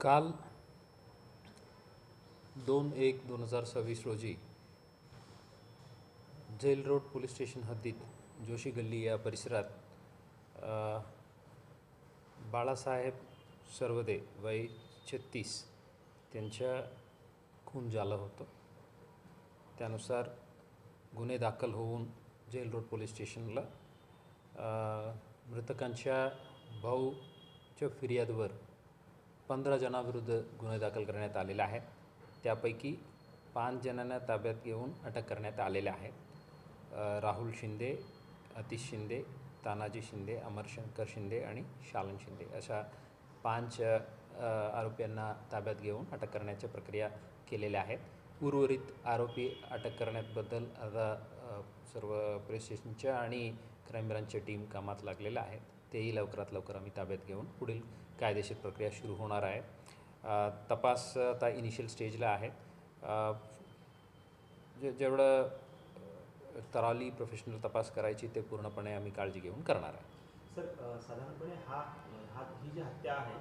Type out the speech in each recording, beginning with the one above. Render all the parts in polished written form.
काल 2/1/2026 रोजी gel road police station हद्दीत जोशी गल्ली या परिसरात बाळासाहेब सर्वदे वय 36 त्यांच्या खून झालं होतं. त्यानुसार गुन्हे दाखल होऊन जेल रोड पोलीस स्टेशनला मृतकांच्या भाऊच्या फिर्यादीवर 15 जणांविरुद्ध गुन्हे दाखल करण्यात आलेले आहेत. त्यापैकी 5 जणांना ताब्यात घेऊन अटक करण्यात आलेले आहेत. राहुल शिंदे, अतिश शिंदे, तानाजी शिंदे, अमरशंकर शिंदे आणि शालन शिंदे अशा 5 आरोपींना ताब्यात घेऊन अटक करण्याच्या प्रक्रिया केलेल्या आहेत. उर्वरित आरोपी अटक करण्याबद्दल आता सर्व पोलीस स्टेशनच्या आणि क्राईम ब्रांचच्या टीम कामात लागलेल्या आहेत. तेही लवकरात लवकर आम्ही ताब्यात घेऊन पुढील कायदेशीर प्रक्रिया सुरू होणार आहे. तपास आता इनिशियल स्टेजला आहे. जेवढं तराली प्रोफेशनल तपास करायची ते पूर्णपणे आम्ही काळजी घेऊन करणार आहे. सर, साधारणपणे ही जी हत्या आहे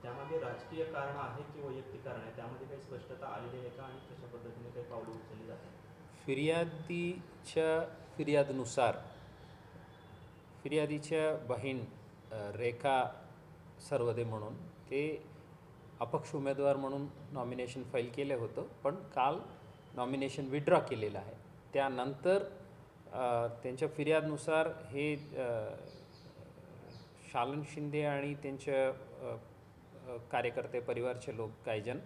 त्यामध्ये राजकीय कारण आहे की वैयक्तिक कारण आहे, त्यामध्ये काही स्पष्टता आलेली आहे का आणि कशा पद्धतीने काही पावलं उचलली जातात? फिर्यादीच्या फिर्यादीच्या बहीण रेखा सर्वदे म्हणून ते अपक्ष उमेदवार म्हणून नॉमिनेशन फाईल केलं होतं, पण काल नॉमिनेशन विड्रॉ केलेलं आहे. त्यानंतर त्यांच्या फिर्यादनुसार हे शालन शिंदे आणि त्यांच्या कार्यकर्ते परिवारचे लोक काही जण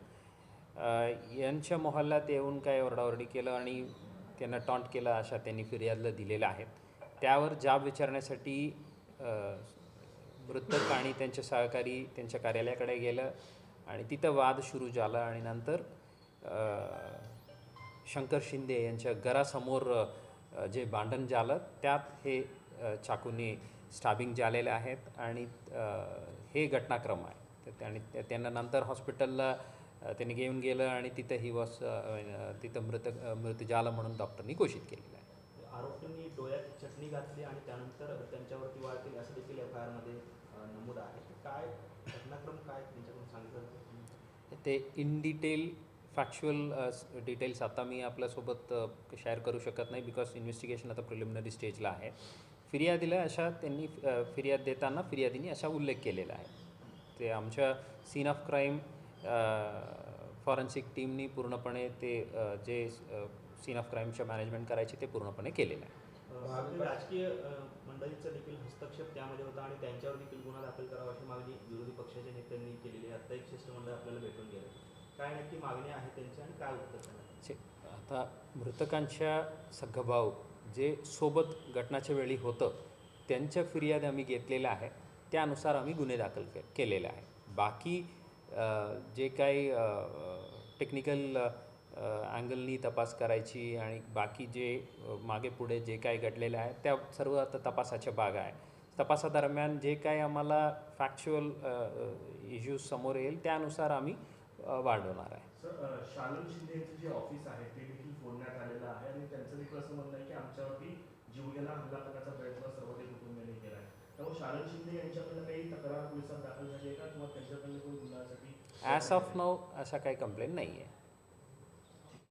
यांच्या मोहल्ल्यात येऊन काय ओरडाओरडी केलं आणि त्यांना टॉन्ट केलं अशा त्यांनी फिर्यादला दिलेल्या आहेत. त्यावर जाब विचारण्यासाठी मृतक आणि त्यांचे सहकारी त्यांच्या कार्यालयाकडे गेलं आणि तिथं वाद सुरू झाला आणि नंतर शंकर शिंदे यांच्या घरासमोर जे भांडण झालं त्यात हे चाकूने स्टॅबिंग झालेले आहेत आणि हे घटनाक्रम आहे. तर त्यांना नंतर हॉस्पिटलला त्यांनी घेऊन गेलं आणि तिथं तिथं मृत झालं म्हणून डॉक्टरनी घोषित केलेलं आहे. आरोपींनी डोळ्यात चटणी घातली आणि त्यानंतर त्यांच्यावरती वार केली असं देखील FIR नमूद आहे. काय घटनाक्रम काय त्यांच्याकडून सांगितलं ते इन डिटेल फॅक्च्युअल डिटेल्स आता मी आपल्यासोबत शेअर करू शकत नाही, बिकॉज इन्व्हेस्टिगेशन आता प्रिलिमिनरी स्टेजला आहे. फिर्यादीला अशा त्यांनी फिर्याद देताना फिर्यादीने असा उल्लेख केलेला आहे. ते आमच्या सीन ऑफ क्राईम फॉरेन्सिक टीमनी पूर्णपणे ते जे सीन ऑफ क्राईमच्या मॅनेजमेंट करायचे ते पूर्णपणे केलेलं आहे. राजकीय मंडळींचा देखील हस्तक्षेप त्यामध्ये होता आणि त्यांच्यावर देखील गुन्हा दाखल करावा अशी मागणी विरोधी पक्षाच्या नेत्यांनी केलेली आहे. आता एक शिष्टमंडळ आपल्याला भेटून गेलं. काय नक्की मागणी आहे त्यांची आणि काय उत्तर? आता मृतकांच्या सगभाऊ जे सोबत घटनाच्या वेळी होतं त्यांच्या फिर्याद आम्ही घेतलेल्या आहे. त्यानुसार आम्ही गुन्हे दाखल केलेले आहे. बाकी जे काही टेक्निकल अँगलनी तपास करायची आणि बाकी जे मागे पुढे जे काही घडलेलं आहे त्या सर्व आता तपासाच्या भाग आहे. तपासादरम्यान जे काही आम्हाला फॅक्च्युअल इश्यूज समोर येईल त्यानुसार आम्ही वाढवणार आहे. सर, शालन शिंदे यांचं जे ऑफिस आहे ते देखील फोडण्यात आलेलं आहे आणि त्यांचं देखील असं म्हणणं आहे की आमच्यावरती जीवघेणा हल्ला करण्याचा प्रयत्न सर्वते कुटुंबियांनी केला आहे. त्यामुळे शालन शिंदे यांच्याकडनं काही तक्रार पोलिसात दाखल झाली आहे का किंवा त्यांच्याकडनं कोणी गुन्ह्यासाठी? ॲज ऑफ नाऊ असा काही कंप्लेंट नाही आहे.